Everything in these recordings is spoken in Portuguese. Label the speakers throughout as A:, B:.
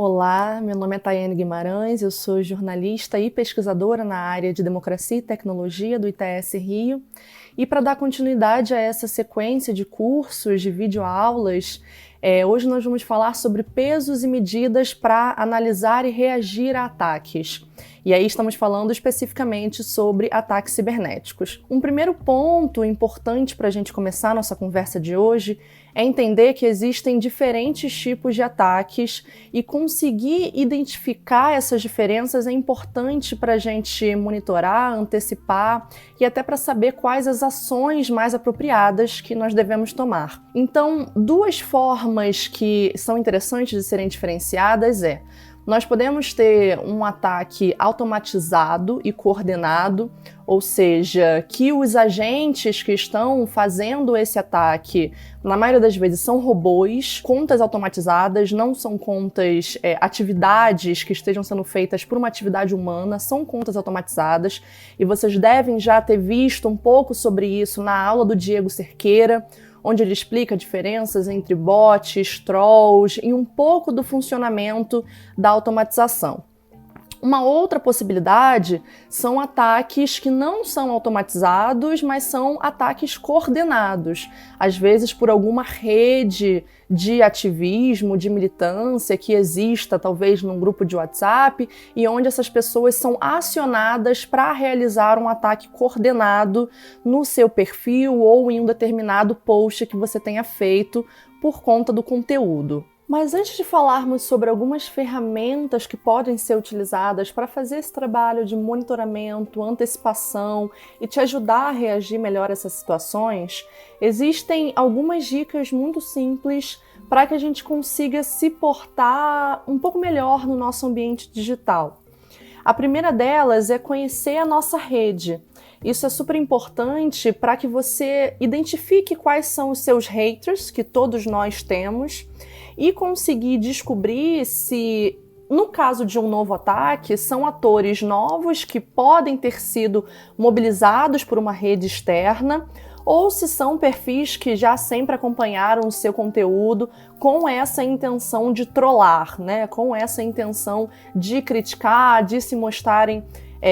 A: Olá, meu nome é Tayane Guimarães, eu sou jornalista e pesquisadora na área de Democracia e Tecnologia do ITS Rio. E para dar continuidade a essa sequência de cursos, de videoaulas, hoje nós vamos falar sobre pesos e medidas para analisar e reagir a ataques. E aí estamos falando especificamente sobre ataques cibernéticos. Um primeiro ponto importante para a gente começar a nossa conversa de hoje é entender que existem diferentes tipos de ataques e conseguir identificar essas diferenças é importante para a gente monitorar, antecipar e até para saber quais as ações mais apropriadas que nós devemos tomar. Então, duas formas que são interessantes de serem diferenciadas nós podemos ter um ataque automatizado e coordenado, ou seja, que os agentes que estão fazendo esse ataque, na maioria das vezes, são robôs, contas automatizadas, não são contas, atividades que estejam sendo feitas por uma atividade humana, são contas automatizadas, e vocês devem já ter visto um pouco sobre isso na aula do Diego Cerqueira, onde ele explica diferenças entre bots, trolls e um pouco do funcionamento da automatização. Uma outra possibilidade são ataques que não são automatizados, mas são ataques coordenados, às vezes por alguma rede de ativismo, de militância que exista talvez num grupo de WhatsApp e onde essas pessoas são acionadas para realizar um ataque coordenado no seu perfil ou em um determinado post que você tenha feito por conta do conteúdo. Mas antes de falarmos sobre algumas ferramentas que podem ser utilizadas para fazer esse trabalho de monitoramento, antecipação e te ajudar a reagir melhor a essas situações, existem algumas dicas muito simples para que a gente consiga se portar um pouco melhor no nosso ambiente digital. A primeira delas é conhecer a nossa rede. Isso é super importante para que você identifique quais são os seus haters, que todos nós temos, e conseguir descobrir se, no caso de um novo ataque, são atores novos que podem ter sido mobilizados por uma rede externa ou se são perfis que já sempre acompanharam o seu conteúdo com essa intenção de trollar, né? Com essa intenção de criticar, de se mostrarem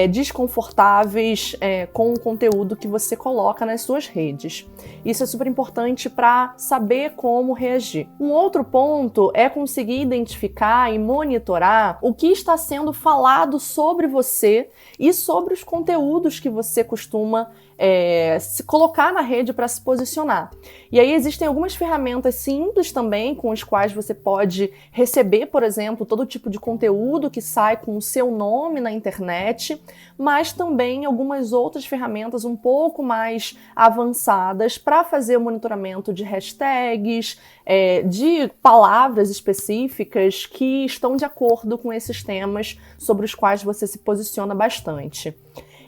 A: desconfortáveis com o conteúdo que você coloca nas suas redes. Isso é super importante para saber como reagir. Um outro ponto é conseguir identificar e monitorar o que está sendo falado sobre você e sobre os conteúdos que você costuma se colocar na rede para se posicionar. E aí existem algumas ferramentas simples também com as quais você pode receber, por exemplo, todo tipo de conteúdo que sai com o seu nome na internet, mas também algumas outras ferramentas um pouco mais avançadas para fazer o monitoramento de hashtags, de palavras específicas que estão de acordo com esses temas sobre os quais você se posiciona bastante.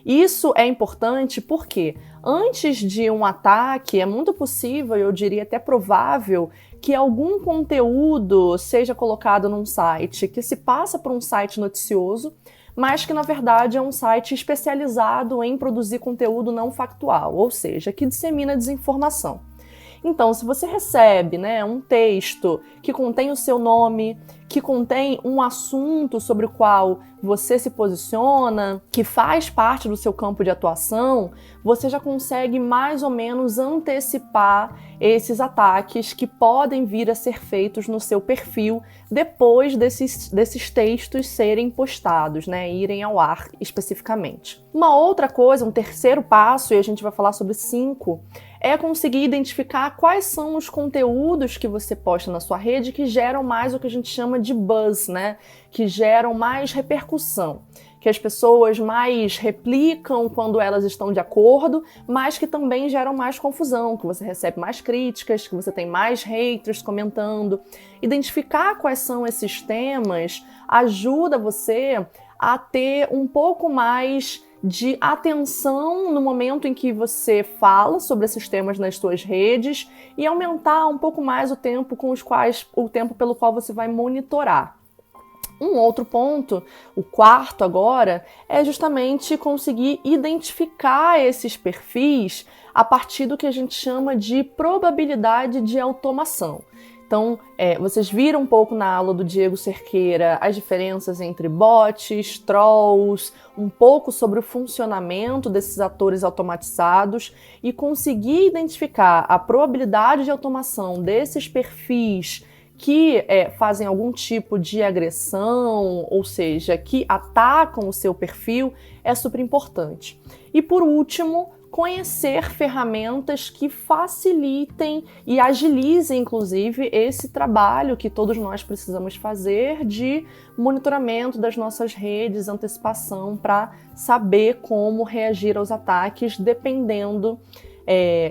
A: Isso é importante porque antes de um ataque é muito possível, eu diria até provável, que algum conteúdo seja colocado num site que se passa por um site noticioso, mas que na verdade é um site especializado em produzir conteúdo não factual, ou seja, que dissemina desinformação. Então, se você recebe, um texto que contém o seu nome, que contém um assunto sobre o qual você se posiciona, que faz parte do seu campo de atuação, você já consegue mais ou menos antecipar esses ataques que podem vir a ser feitos no seu perfil depois desses textos serem postados, irem ao ar especificamente. Uma outra coisa, um terceiro passo, e a gente vai falar sobre 5, é conseguir identificar quais são os conteúdos que você posta na sua rede que geram mais o que a gente chama de buzz, que geram mais repercussão, que as pessoas mais replicam quando elas estão de acordo, mas que também geram mais confusão, que você recebe mais críticas, que você tem mais haters comentando. Identificar quais são esses temas ajuda você a ter um pouco mais de atenção no momento em que você fala sobre esses temas nas suas redes e aumentar um pouco mais o tempo pelo qual você vai monitorar. Um outro ponto, o quarto agora, é justamente conseguir identificar esses perfis a partir do que a gente chama de probabilidade de automação. Então, vocês viram um pouco na aula do Diego Cerqueira as diferenças entre bots, trolls, um pouco sobre o funcionamento desses atores automatizados e conseguir identificar a probabilidade de automação desses perfis que fazem algum tipo de agressão, ou seja, que atacam o seu perfil, é super importante. E por último, conhecer ferramentas que facilitem e agilizem, inclusive, esse trabalho que todos nós precisamos fazer de monitoramento das nossas redes, antecipação, para saber como reagir aos ataques, dependendo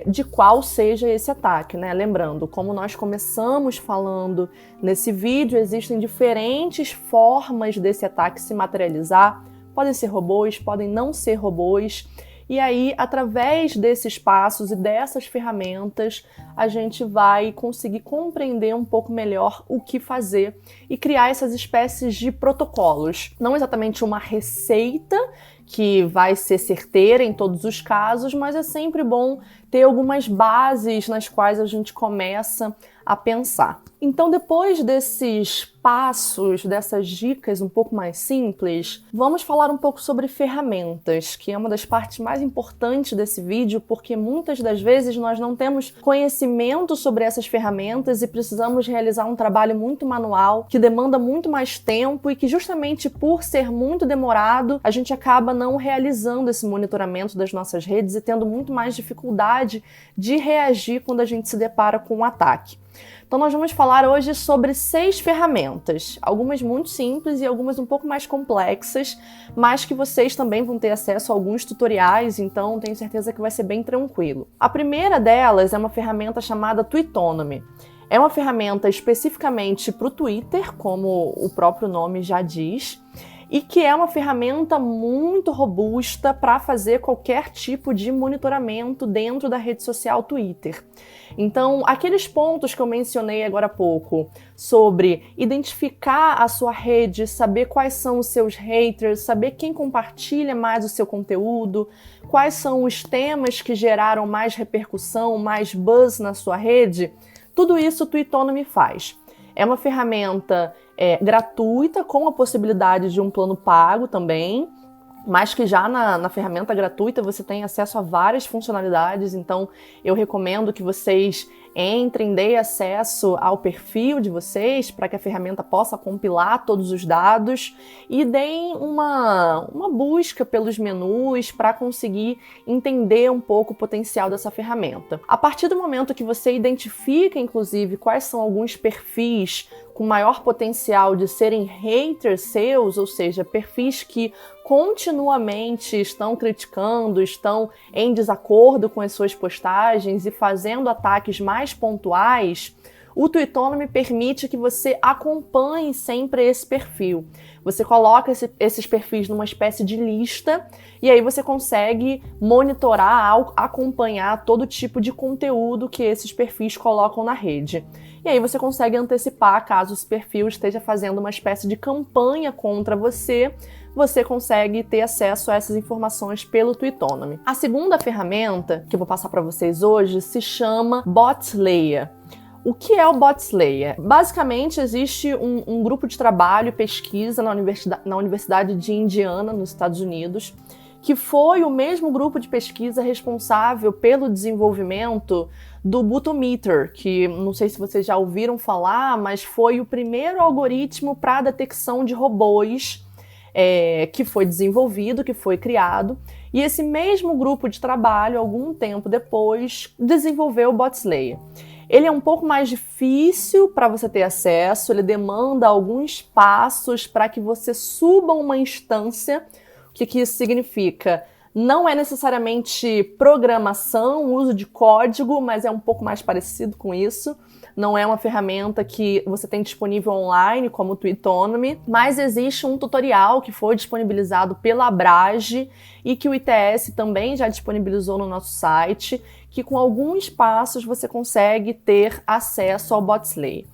A: de qual seja esse ataque, né? Lembrando, como nós começamos falando nesse vídeo, existem diferentes formas desse ataque se materializar. Podem ser robôs, podem não ser robôs. E aí, através desses passos e dessas ferramentas, a gente vai conseguir compreender um pouco melhor o que fazer e criar essas espécies de protocolos. Não exatamente uma receita que vai ser certeira em todos os casos, mas é sempre bom ter algumas bases nas quais a gente começa a pensar. Então, depois desses passos, dessas dicas um pouco mais simples, vamos falar um pouco sobre ferramentas, que é uma das partes mais importantes desse vídeo, porque muitas das vezes nós não temos conhecimento sobre essas ferramentas e precisamos realizar um trabalho muito manual, que demanda muito mais tempo e que justamente por ser muito demorado, a gente acaba não realizando esse monitoramento das nossas redes e tendo muito mais dificuldade de reagir quando a gente se depara com um ataque. Então nós vamos falar hoje sobre 6 ferramentas, algumas muito simples e algumas um pouco mais complexas, mas que vocês também vão ter acesso a alguns tutoriais, então tenho certeza que vai ser bem tranquilo. A primeira delas é uma ferramenta chamada Twitonomy. É uma ferramenta especificamente para o Twitter, como o próprio nome já diz, e que é uma ferramenta muito robusta para fazer qualquer tipo de monitoramento dentro da rede social Twitter. Então, aqueles pontos que eu mencionei agora há pouco, sobre identificar a sua rede, saber quais são os seus haters, saber quem compartilha mais o seu conteúdo, quais são os temas que geraram mais repercussão, mais buzz na sua rede, tudo isso o Twitonomy faz. É uma ferramenta gratuita, com a possibilidade de um plano pago também, mas que já na ferramenta gratuita você tem acesso a várias funcionalidades, então eu recomendo que vocês entrem, deem acesso ao perfil de vocês para que a ferramenta possa compilar todos os dados e deem uma busca pelos menus para conseguir entender um pouco o potencial dessa ferramenta. A partir do momento que você identifica, inclusive, quais são alguns perfis com maior potencial de serem haters seus, ou seja, perfis que continuamente estão criticando, estão em desacordo com as suas postagens e fazendo ataques mais pontuais, o Twitonomy permite que você acompanhe sempre esse perfil. Você coloca esses perfis numa espécie de lista e aí você consegue monitorar, acompanhar todo tipo de conteúdo que esses perfis colocam na rede. E aí você consegue antecipar, caso esse perfil esteja fazendo uma espécie de campanha contra você, você consegue ter acesso a essas informações pelo Twitonomy. A segunda ferramenta que eu vou passar para vocês hoje se chama Botslayer. O que é o Botslayer? Basicamente, existe um grupo de trabalho e pesquisa na Universidade de Indiana, nos Estados Unidos, que foi o mesmo grupo de pesquisa responsável pelo desenvolvimento do Buttometer, que não sei se vocês já ouviram falar, mas foi o primeiro algoritmo para a detecção de robôs que foi desenvolvido, que foi criado, e esse mesmo grupo de trabalho, algum tempo depois, desenvolveu o Botslayer. Ele é um pouco mais difícil para você ter acesso, ele demanda alguns passos para que você suba uma instância. O que isso significa? Não é necessariamente programação, uso de código, mas é um pouco mais parecido com isso. Não é uma ferramenta que você tem disponível online, como o Twitonomy, mas existe um tutorial que foi disponibilizado pela Abrage e que o ITS também já disponibilizou no nosso site, que com alguns passos você consegue ter acesso ao Botslayer.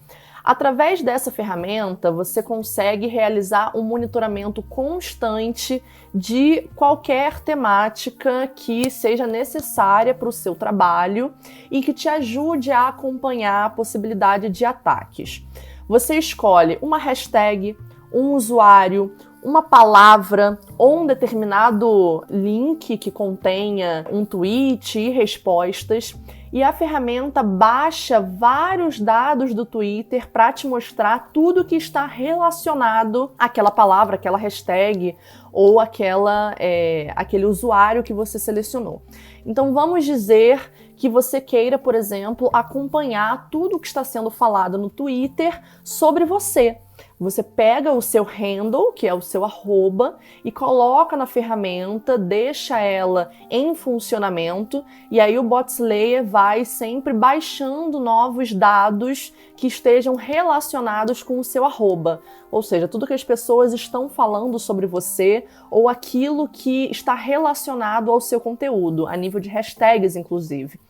A: Através dessa ferramenta, você consegue realizar um monitoramento constante de qualquer temática que seja necessária para o seu trabalho e que te ajude a acompanhar a possibilidade de ataques. Você escolhe uma hashtag, um usuário, uma palavra ou um determinado link que contenha um tweet e respostas, e a ferramenta baixa vários dados do Twitter para te mostrar tudo que está relacionado àquela palavra, aquela hashtag ou aquele usuário que você selecionou. Então vamos dizer que você queira, por exemplo, acompanhar tudo que está sendo falado no Twitter sobre você. Você pega o seu handle, que é o seu arroba, e coloca na ferramenta, deixa ela em funcionamento, e aí o Botslayer vai sempre baixando novos dados que estejam relacionados com o seu arroba. Ou seja, tudo que as pessoas estão falando sobre você ou aquilo que está relacionado ao seu conteúdo, a nível de hashtags, inclusive.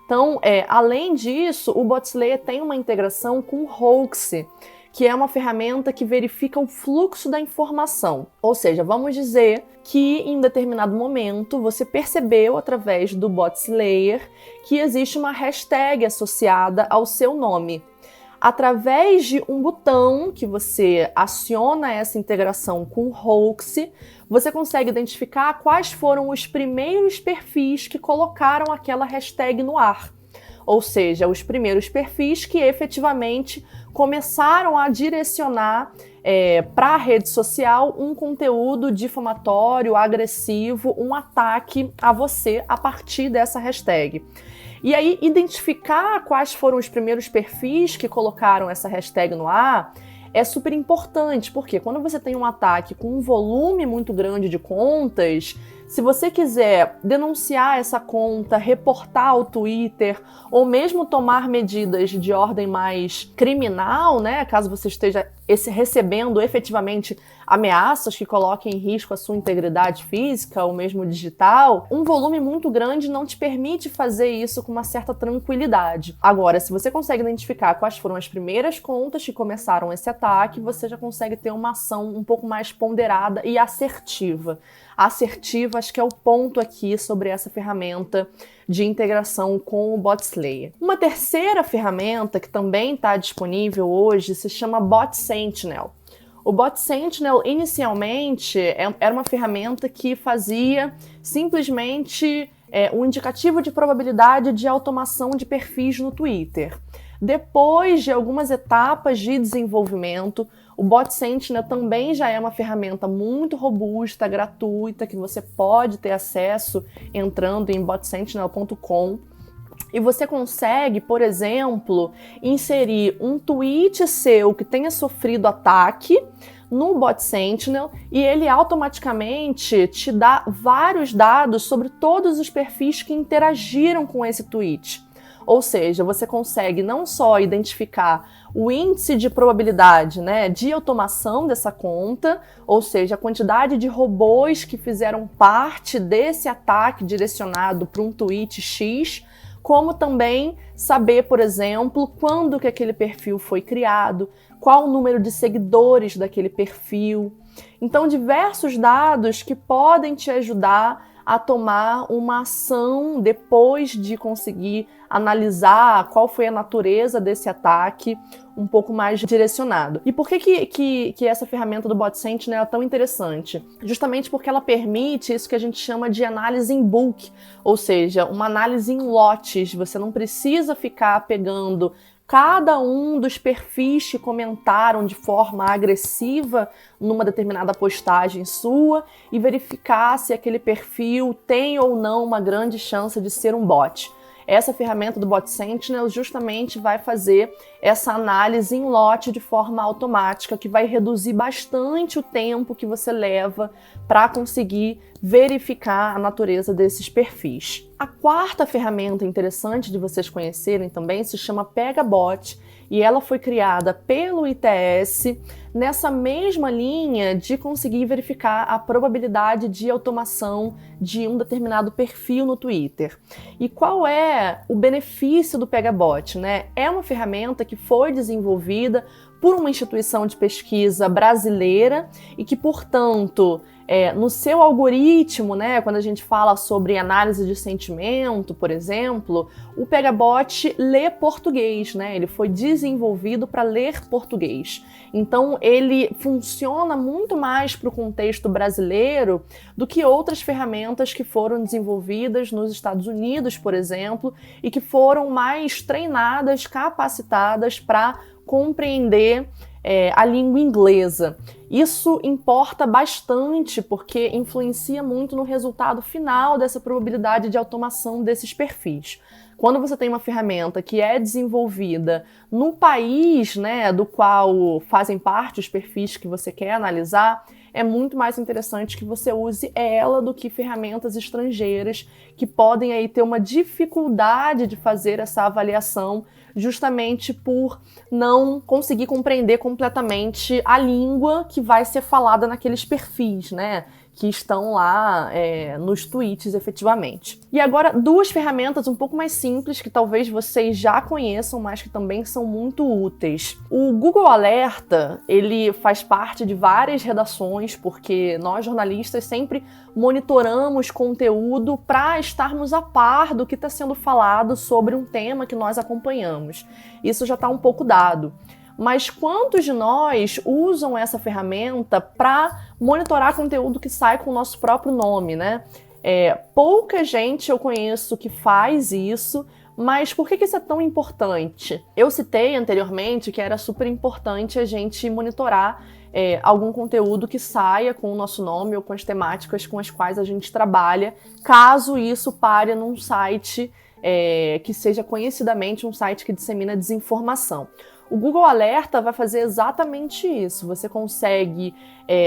A: Então, além disso, o Botslayer tem uma integração com o Hoaxy, que é uma ferramenta que verifica o fluxo da informação. Ou seja, vamos dizer que em determinado momento você percebeu através do Botslayer que existe uma hashtag associada ao seu nome. Através de um botão que você aciona essa integração com o Hoaxy, você consegue identificar quais foram os primeiros perfis que colocaram aquela hashtag no ar. Ou seja, os primeiros perfis que efetivamente começaram a direcionar para a rede social um conteúdo difamatório, agressivo, um ataque a você a partir dessa hashtag. E aí, identificar quais foram os primeiros perfis que colocaram essa hashtag no ar é super importante, porque quando você tem um ataque com um volume muito grande de contas, se você quiser denunciar essa conta, reportar o Twitter ou mesmo tomar medidas de ordem mais criminal, né, caso você esteja recebendo efetivamente ameaças que coloquem em risco a sua integridade física ou mesmo digital, um volume muito grande não te permite fazer isso com uma certa tranquilidade. Agora, se você consegue identificar quais foram as primeiras contas que começaram esse ataque, você já consegue ter uma ação um pouco mais ponderada e assertiva. Assertiva, acho que é o ponto aqui sobre essa ferramenta de integração com o Botslayer. Uma terceira ferramenta que também está disponível hoje se chama Bot Sentinel. O Bot Sentinel, inicialmente, era uma ferramenta que fazia simplesmente um indicativo de probabilidade de automação de perfis no Twitter. Depois de algumas etapas de desenvolvimento, o Bot Sentinel também já é uma ferramenta muito robusta, gratuita, que você pode ter acesso entrando em botsentinel.com. E você consegue, por exemplo, inserir um tweet seu que tenha sofrido ataque no Bot Sentinel e ele automaticamente te dá vários dados sobre todos os perfis que interagiram com esse tweet. Ou seja, você consegue não só identificar o índice de probabilidade, né, de automação dessa conta, ou seja, a quantidade de robôs que fizeram parte desse ataque direcionado para um tweet X, como também saber, por exemplo, quando que aquele perfil foi criado, qual o número de seguidores daquele perfil. Então, diversos dados que podem te ajudar a tomar uma ação depois de conseguir analisar qual foi a natureza desse ataque um pouco mais direcionado. E por que essa ferramenta do Bot Sentinel é tão interessante? Justamente porque ela permite isso que a gente chama de análise em bulk, ou seja, uma análise em lotes. Você não precisa ficar pegando cada um dos perfis que comentaram de forma agressiva numa determinada postagem sua e verificar se aquele perfil tem ou não uma grande chance de ser um bot. Essa ferramenta do Bot Sentinel justamente vai fazer essa análise em lote de forma automática, que vai reduzir bastante o tempo que você leva para conseguir verificar a natureza desses perfis. A quarta ferramenta interessante de vocês conhecerem também se chama Pegabot, e ela foi criada pelo ITS nessa mesma linha de conseguir verificar a probabilidade de automação de um determinado perfil no Twitter. E qual é o benefício do Pegabot, né? É uma ferramenta que foi desenvolvida por uma instituição de pesquisa brasileira e que, portanto, no seu algoritmo, né, quando a gente fala sobre análise de sentimento, por exemplo, o Pegabot lê português, né? Ele foi desenvolvido para ler português. Então, ele funciona muito mais para o contexto brasileiro do que outras ferramentas que foram desenvolvidas nos Estados Unidos, por exemplo, e que foram mais treinadas, capacitadas para compreender a língua inglesa. Isso importa bastante porque influencia muito no resultado final dessa probabilidade de automação desses perfis. Quando você tem uma ferramenta que é desenvolvida no país, né, do qual fazem parte os perfis que você quer analisar, é muito mais interessante que você use ela do que ferramentas estrangeiras que podem aí ter uma dificuldade de fazer essa avaliação justamente por não conseguir compreender completamente a língua que vai ser falada naqueles perfis, né? Que estão lá nos tweets efetivamente. E agora, duas ferramentas um pouco mais simples que talvez vocês já conheçam, mas que também são muito úteis. O Google Alerta, ele faz parte de várias redações, porque nós jornalistas sempre monitoramos conteúdo para estarmos a par do que está sendo falado sobre um tema que nós acompanhamos. Isso já está um pouco dado. Mas quantos de nós usam essa ferramenta para monitorar conteúdo que sai com o nosso próprio nome, né? Pouca gente eu conheço que faz isso, mas por que isso é tão importante? Eu citei anteriormente que era super importante a gente monitorar algum conteúdo que saia com o nosso nome ou com as temáticas com as quais a gente trabalha, caso isso pare num site que seja conhecidamente um site que dissemina desinformação. O Google Alerta vai fazer exatamente isso. Você consegue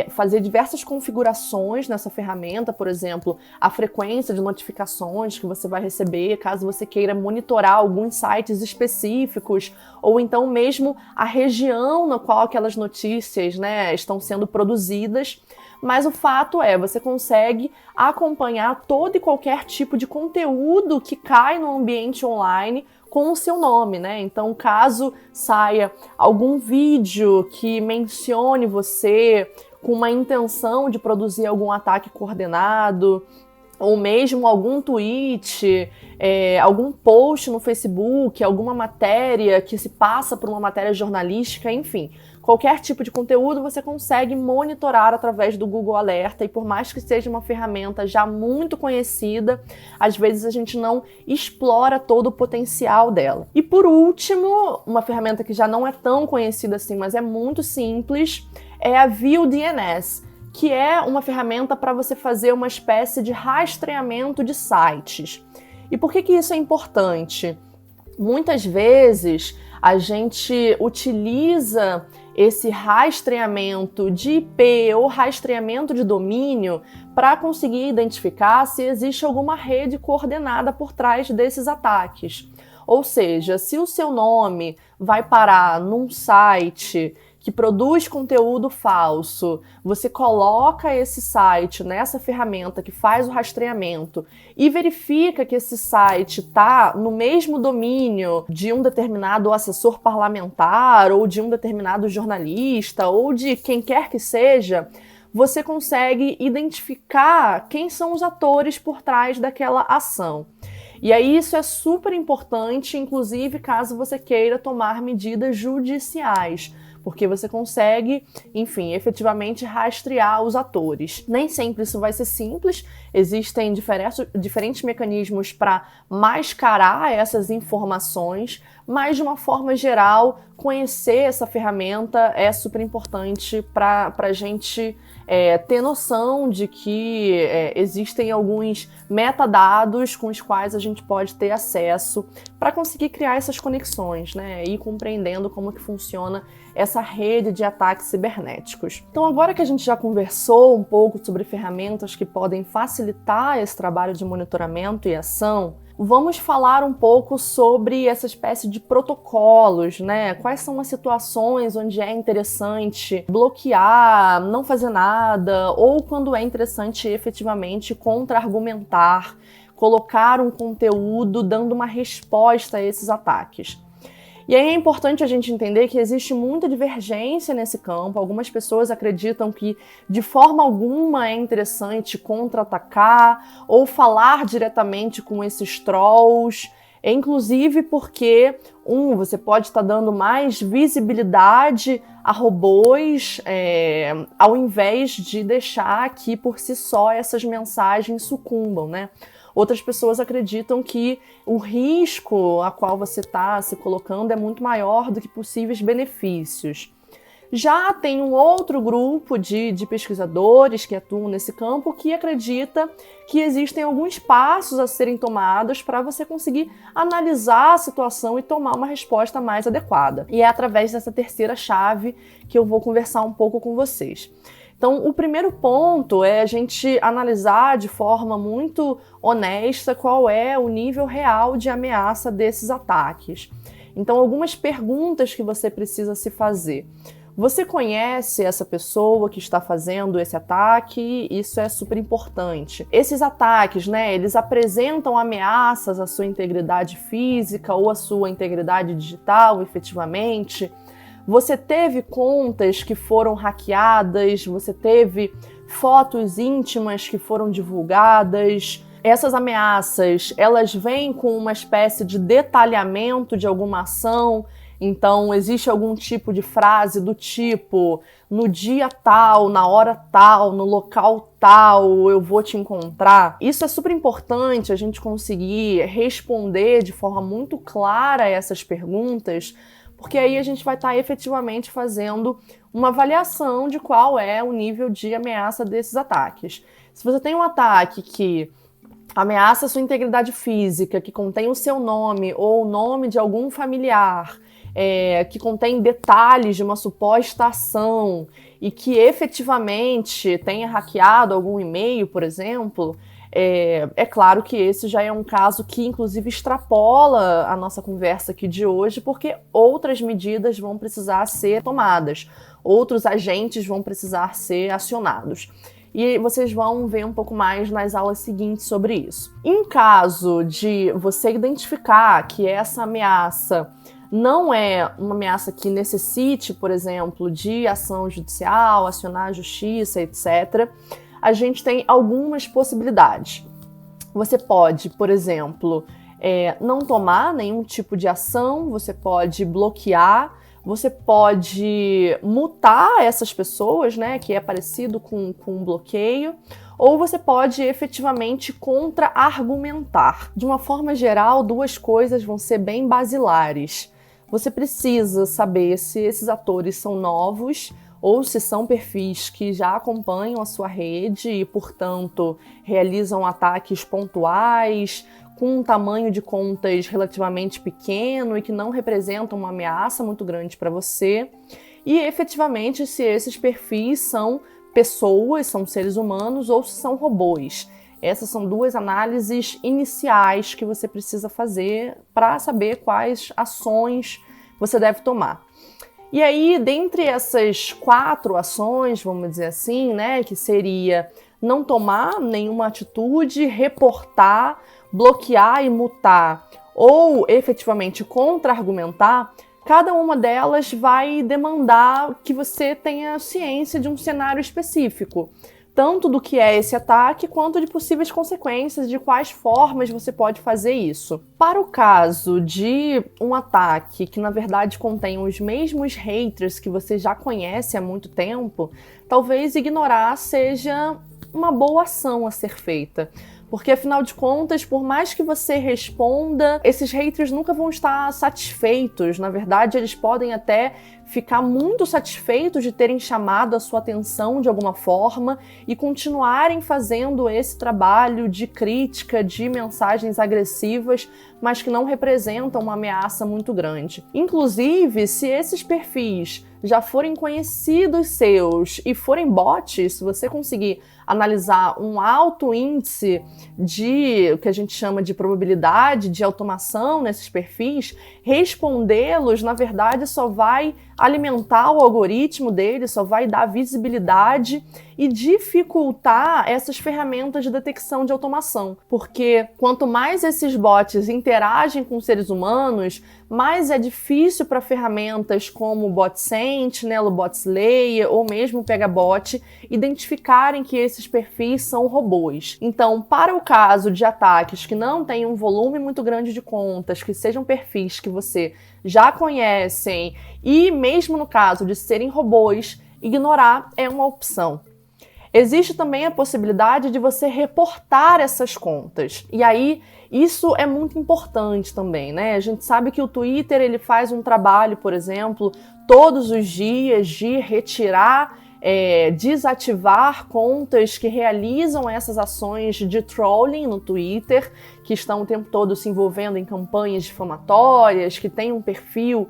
A: fazer diversas configurações nessa ferramenta, por exemplo, a frequência de notificações que você vai receber, caso você queira monitorar alguns sites específicos, ou então mesmo a região na qual aquelas notícias, né, estão sendo produzidas. Mas o fato você consegue acompanhar todo e qualquer tipo de conteúdo que cai no ambiente online com o seu nome, né? Então, caso saia algum vídeo que mencione você com uma intenção de produzir algum ataque coordenado, ou mesmo algum tweet, algum post no Facebook, alguma matéria que se passa por uma matéria jornalística, enfim, qualquer tipo de conteúdo você consegue monitorar através do Google Alerta, e por mais que seja uma ferramenta já muito conhecida, às vezes a gente não explora todo o potencial dela. E por último, uma ferramenta que já não é tão conhecida assim, mas é muito simples, é a ViewDNS, que é uma ferramenta para você fazer uma espécie de rastreamento de sites. E por que isso é importante? Muitas vezes a gente utiliza esse rastreamento de IP ou rastreamento de domínio para conseguir identificar se existe alguma rede coordenada por trás desses ataques. Ou seja, se o seu nome vai parar num site que produz conteúdo falso, você coloca esse site nessa ferramenta que faz o rastreamento e verifica que esse site está no mesmo domínio de um determinado assessor parlamentar ou de um determinado jornalista ou de quem quer que seja, você consegue identificar quem são os atores por trás daquela ação. E aí isso é super importante, inclusive caso você queira tomar medidas judiciais, porque você consegue, enfim, efetivamente rastrear os atores. Nem sempre isso vai ser simples, existem diferentes mecanismos para mascarar essas informações, mas de uma forma geral, conhecer essa ferramenta é super importante para a gente ter noção de que existem alguns metadados com os quais a gente pode ter acesso para conseguir criar essas conexões, né, e ir compreendendo como que funciona essa rede de ataques cibernéticos. Então, agora que a gente já conversou um pouco sobre ferramentas que podem facilitar esse trabalho de monitoramento e ação, vamos falar um pouco sobre essa espécie de protocolos, né? Quais são as situações onde é interessante bloquear, não fazer nada, ou quando é interessante efetivamente contra-argumentar, colocar um conteúdo dando uma resposta a esses ataques. E aí é importante a gente entender que existe muita divergência nesse campo. Algumas pessoas acreditam que de forma alguma é interessante contra-atacar ou falar diretamente com esses trolls, inclusive porque, você pode estar dando mais visibilidade a robôs, ao invés de deixar que por si só essas mensagens sucumbam, né? Outras pessoas acreditam que o risco a qual você está se colocando é muito maior do que possíveis benefícios. Já tem um outro grupo de pesquisadores que atuam nesse campo que acredita que existem alguns passos a serem tomados para você conseguir analisar a situação e tomar uma resposta mais adequada. E é através dessa terceira chave que eu vou conversar um pouco com vocês. Então, o primeiro ponto é a gente analisar de forma muito honesta qual é o nível real de ameaça desses ataques. Então, algumas perguntas que você precisa se fazer. Você conhece essa pessoa que está fazendo esse ataque? Isso é super importante. Esses ataques, eles apresentam ameaças à sua integridade física ou à sua integridade digital, efetivamente? Você teve contas que foram hackeadas, você teve fotos íntimas que foram divulgadas. Essas ameaças, elas vêm com uma espécie de detalhamento de alguma ação. Então, existe algum tipo de frase do tipo, no dia tal, na hora tal, no local tal, eu vou te encontrar. Isso é super importante, a gente conseguir responder de forma muito clara a essas perguntas, porque aí a gente vai estar efetivamente fazendo uma avaliação de qual é o nível de ameaça desses ataques. Se você tem um ataque que ameaça a sua integridade física, que contém o seu nome ou o nome de algum familiar, que contém detalhes de uma suposta ação e que efetivamente tenha hackeado algum e-mail, por exemplo, é claro que esse já é um caso que, inclusive, extrapola a nossa conversa aqui de hoje, porque outras medidas vão precisar ser tomadas, outros agentes vão precisar ser acionados. E vocês vão ver um pouco mais nas aulas seguintes sobre isso. Em caso de você identificar que essa ameaça não é uma ameaça que necessite, por exemplo, de ação judicial, acionar a justiça, etc., a gente tem algumas possibilidades. Você pode, por exemplo, não tomar nenhum tipo de ação, você pode bloquear, você pode mutar essas pessoas, que é parecido com um bloqueio, ou você pode efetivamente contra-argumentar. De uma forma geral, duas coisas vão ser bem basilares. Você precisa saber se esses atores são novos ou se são perfis que já acompanham a sua rede e, portanto, realizam ataques pontuais, com um tamanho de contas relativamente pequeno e que não representam uma ameaça muito grande para você. E, efetivamente, se esses perfis são pessoas, são seres humanos ou se são robôs. Essas são duas análises iniciais que você precisa fazer para saber quais ações você deve tomar. E aí, dentre essas 4 ações, vamos dizer assim, que seria não tomar nenhuma atitude, reportar, bloquear e mutar, ou efetivamente contra-argumentar, cada uma delas vai demandar que você tenha ciência de um cenário específico, tanto do que é esse ataque, quanto de possíveis consequências, de quais formas você pode fazer isso. Para o caso de um ataque que, na verdade, contém os mesmos haters que você já conhece há muito tempo, talvez ignorar seja uma boa ação a ser feita. Porque, afinal de contas, por mais que você responda, esses haters nunca vão estar satisfeitos. Na verdade, eles podem até ficar muito satisfeitos de terem chamado a sua atenção de alguma forma e continuarem fazendo esse trabalho de crítica, de mensagens agressivas, mas que não representam uma ameaça muito grande. Inclusive, se esses perfis já forem conhecidos seus e forem bots, se você conseguir analisar um alto índice de o que a gente chama de probabilidade de automação nesses perfis, respondê-los, na verdade, só vai alimentar o algoritmo dele, só vai dar visibilidade e dificultar essas ferramentas de detecção de automação. Porque quanto mais esses bots interagem com seres humanos, mais é difícil para ferramentas como o Bot Sentinel, o Bot Slayer ou mesmo o Pegabot identificarem que esses perfis são robôs. Então, para o caso de ataques que não tenham um volume muito grande de contas, que sejam perfis que você já conhecem, e mesmo no caso de serem robôs, ignorar é uma opção. Existe também a possibilidade de você reportar essas contas. E aí, isso é muito importante também, né? A gente sabe que o Twitter ele faz um trabalho, por exemplo, todos os dias de retirar, desativar contas que realizam essas ações de trolling no Twitter, que estão o tempo todo se envolvendo em campanhas difamatórias, que têm um perfil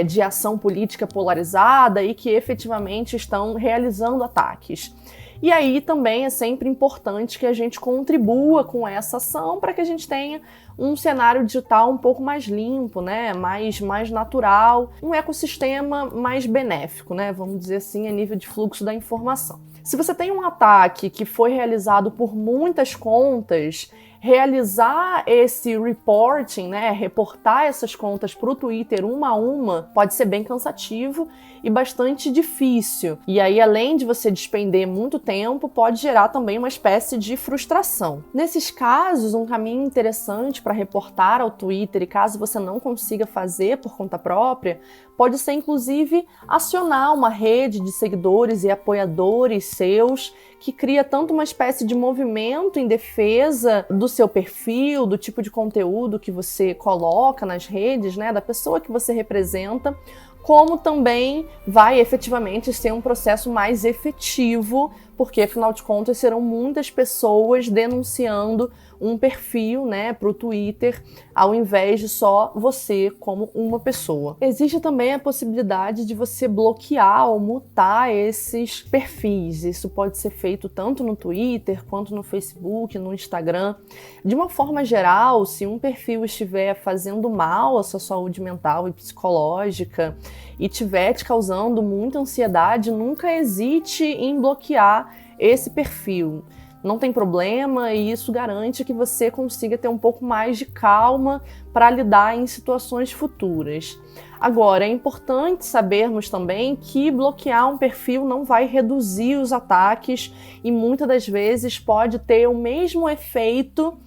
A: de ação política polarizada e que efetivamente estão realizando ataques. E aí também é sempre importante que a gente contribua com essa ação para que a gente tenha um cenário digital um pouco mais limpo, né? mais natural, um ecossistema mais benéfico, né? Vamos dizer assim, a nível de fluxo da informação. Se você tem um ataque que foi realizado por muitas contas, realizar esse reporting, né, reportar essas contas para o Twitter uma a uma, pode ser bem cansativo e bastante difícil. E aí, além de você despender muito tempo, pode gerar também uma espécie de frustração. Nesses casos, um caminho interessante para reportar ao Twitter, e caso você não consiga fazer por conta própria, pode ser inclusive acionar uma rede de seguidores e apoiadores seus que cria tanto uma espécie de movimento em defesa do seu perfil, do tipo de conteúdo que você coloca nas redes, né, da pessoa que você representa, como também vai efetivamente ser um processo mais efetivo, porque afinal de contas serão muitas pessoas denunciando um perfil, né, para o Twitter, ao invés de só você como uma pessoa. Existe também a possibilidade de você bloquear ou mutar esses perfis. Isso pode ser feito tanto no Twitter quanto no Facebook, no Instagram. De uma forma geral, se um perfil estiver fazendo mal à sua saúde mental e psicológica e estiver te causando muita ansiedade, nunca hesite em bloquear esse perfil. Não tem problema e isso garante que você consiga ter um pouco mais de calma para lidar em situações futuras. Agora, é importante sabermos também que bloquear um perfil não vai reduzir os ataques e muitas das vezes pode ter o mesmo efeito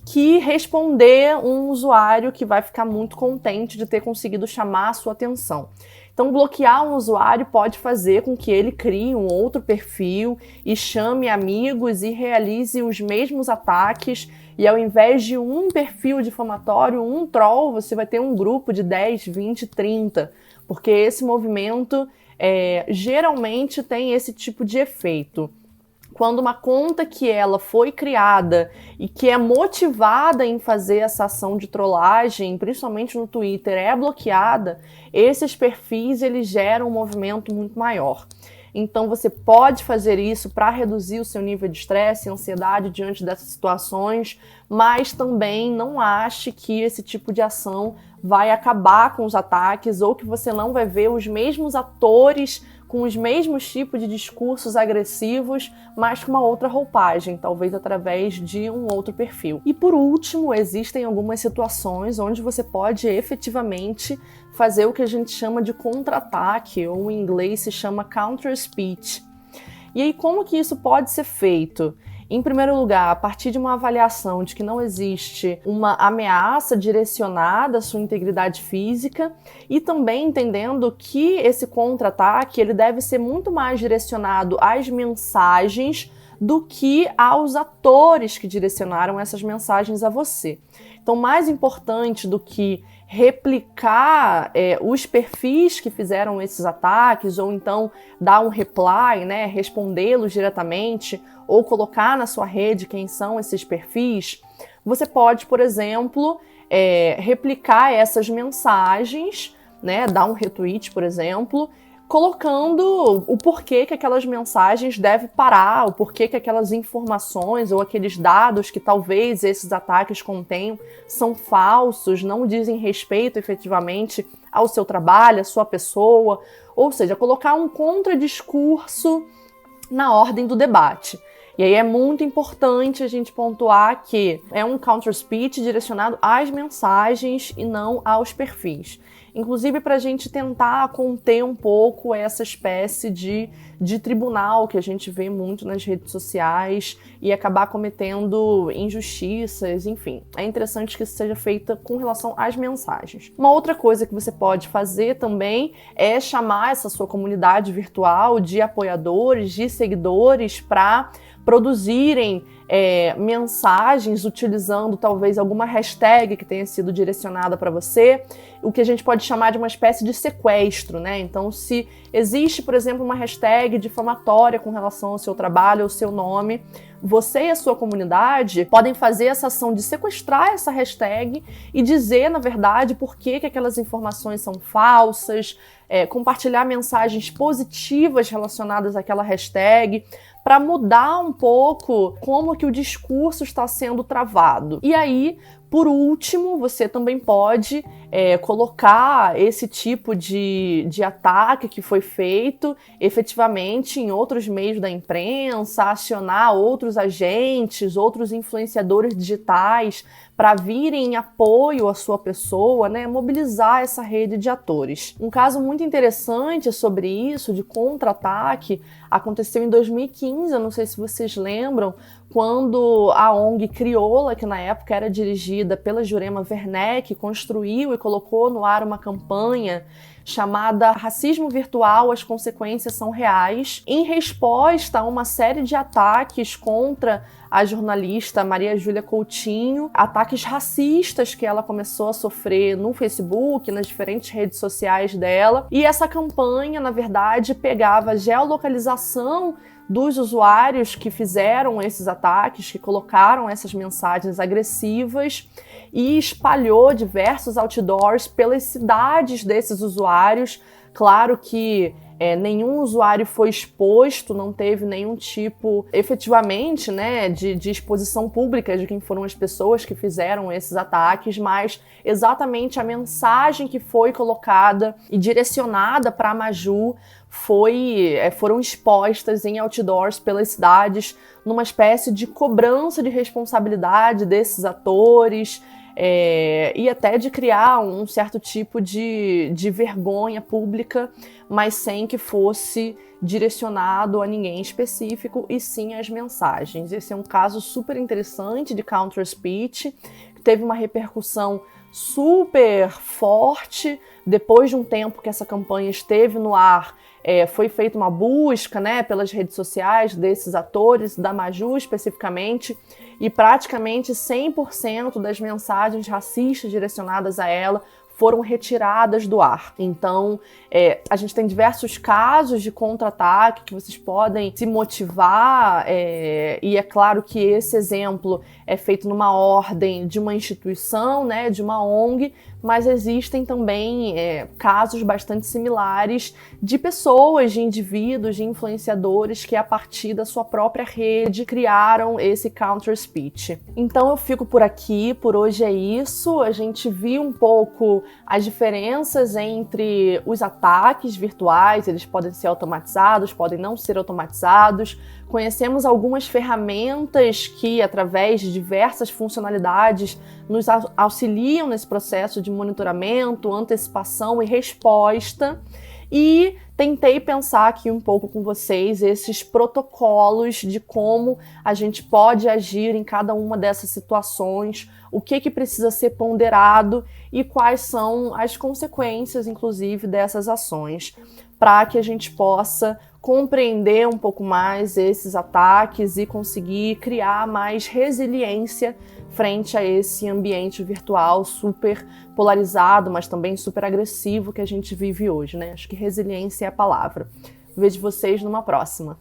A: que responder um usuário que vai ficar muito contente de ter conseguido chamar a sua atenção. Então, bloquear um usuário pode fazer com que ele crie um outro perfil e chame amigos e realize os mesmos ataques. E ao invés de um perfil difamatório, um troll, você vai ter um grupo de 10, 20, 30. Porque esse movimento geralmente tem esse tipo de efeito. Quando uma conta que ela foi criada e que é motivada em fazer essa ação de trollagem, principalmente no Twitter, é bloqueada, esses perfis eles geram um movimento muito maior. Então você pode fazer isso para reduzir o seu nível de estresse e ansiedade diante dessas situações, mas também não ache que esse tipo de ação vai acabar com os ataques ou que você não vai ver os mesmos atores com os mesmos tipos de discursos agressivos, mas com uma outra roupagem, talvez através de um outro perfil. E por último, existem algumas situações onde você pode efetivamente fazer o que a gente chama de contra-ataque, ou em inglês se chama counter speech. E aí, como que isso pode ser feito? Em primeiro lugar, a partir de uma avaliação de que não existe uma ameaça direcionada à sua integridade física e também entendendo que esse contra-ataque ele deve ser muito mais direcionado às mensagens do que aos atores que direcionaram essas mensagens a você. Então, mais importante do que replicar os perfis que fizeram esses ataques, ou então dar um reply, né, respondê-los diretamente, ou colocar na sua rede quem são esses perfis, você pode, por exemplo, replicar essas mensagens, né, dar um retweet, por exemplo, colocando o porquê que aquelas mensagens devem parar, o porquê que aquelas informações ou aqueles dados que talvez esses ataques contenham são falsos, não dizem respeito efetivamente ao seu trabalho, à sua pessoa, ou seja, colocar um contradiscurso na ordem do debate. E aí é muito importante a gente pontuar que é um counter speech direcionado às mensagens e não aos perfis. Inclusive para a gente tentar conter um pouco essa espécie de tribunal que a gente vê muito nas redes sociais e acabar cometendo injustiças, enfim. É interessante que isso seja feito com relação às mensagens. Uma outra coisa que você pode fazer também é chamar essa sua comunidade virtual de apoiadores, de seguidores para produzirem mensagens utilizando talvez alguma hashtag que tenha sido direcionada para você, o que a gente pode chamar de uma espécie de sequestro, né? Então, se existe, por exemplo, uma hashtag difamatória com relação ao seu trabalho, ao seu nome, você e a sua comunidade podem fazer essa ação de sequestrar essa hashtag e dizer, na verdade, por que aquelas informações são falsas, compartilhar mensagens positivas relacionadas àquela hashtag, para mudar um pouco como que o discurso está sendo travado. E aí, por último, você também pode colocar esse tipo de ataque que foi feito efetivamente em outros meios da imprensa, acionar outros agentes, outros influenciadores digitais para virem em apoio à sua pessoa, né? Mobilizar essa rede de atores. Um caso muito interessante sobre isso, de contra-ataque, aconteceu em 2015, eu não sei se vocês lembram, quando a ONG Crioula, que na época era dirigida pela Jurema Werneck, construiu e colocou no ar uma campanha chamada Racismo Virtual, as consequências são reais, em resposta a uma série de ataques contra a jornalista Maria Júlia Coutinho, ataques racistas que ela começou a sofrer no Facebook, nas diferentes redes sociais dela. E essa campanha, na verdade, pegava a geolocalização dos usuários que fizeram esses ataques, que colocaram essas mensagens agressivas e espalhou diversos outdoors pelas cidades desses usuários. Claro que nenhum usuário foi exposto, não teve nenhum tipo, efetivamente, né, de exposição pública de quem foram as pessoas que fizeram esses ataques, mas exatamente a mensagem que foi colocada e direcionada para a Maju foram expostas em outdoors pelas cidades numa espécie de cobrança de responsabilidade desses atores, e até de criar um certo tipo de vergonha pública, mas sem que fosse direcionado a ninguém específico, e sim às mensagens. Esse é um caso super interessante de counter speech, que teve uma repercussão super forte. Depois de um tempo que essa campanha esteve no ar, foi feita uma busca, né, pelas redes sociais desses atores, da Maju especificamente, e praticamente 100% das mensagens racistas direcionadas a ela foram retiradas do ar. Então, a gente tem diversos casos de contra-ataque que vocês podem se motivar, e é claro que esse exemplo é feito numa ordem de uma instituição, né, de uma ONG, mas existem também casos bastante similares de pessoas, de indivíduos, de influenciadores que a partir da sua própria rede criaram esse counter speech. Então eu fico por aqui, por hoje é isso. A gente viu um pouco as diferenças entre os ataques virtuais, eles podem ser automatizados, podem não ser automatizados. Conhecemos algumas ferramentas que, através de diversas funcionalidades, nos auxiliam nesse processo de monitoramento, antecipação e resposta. E tentei pensar aqui um pouco com vocês esses protocolos de como a gente pode agir em cada uma dessas situações, o que precisa ser ponderado e quais são as consequências, inclusive, dessas ações, para que a gente possa compreender um pouco mais esses ataques e conseguir criar mais resiliência frente a esse ambiente virtual super polarizado, mas também super agressivo que a gente vive hoje, né? Acho que resiliência é a palavra. Vejo vocês numa próxima.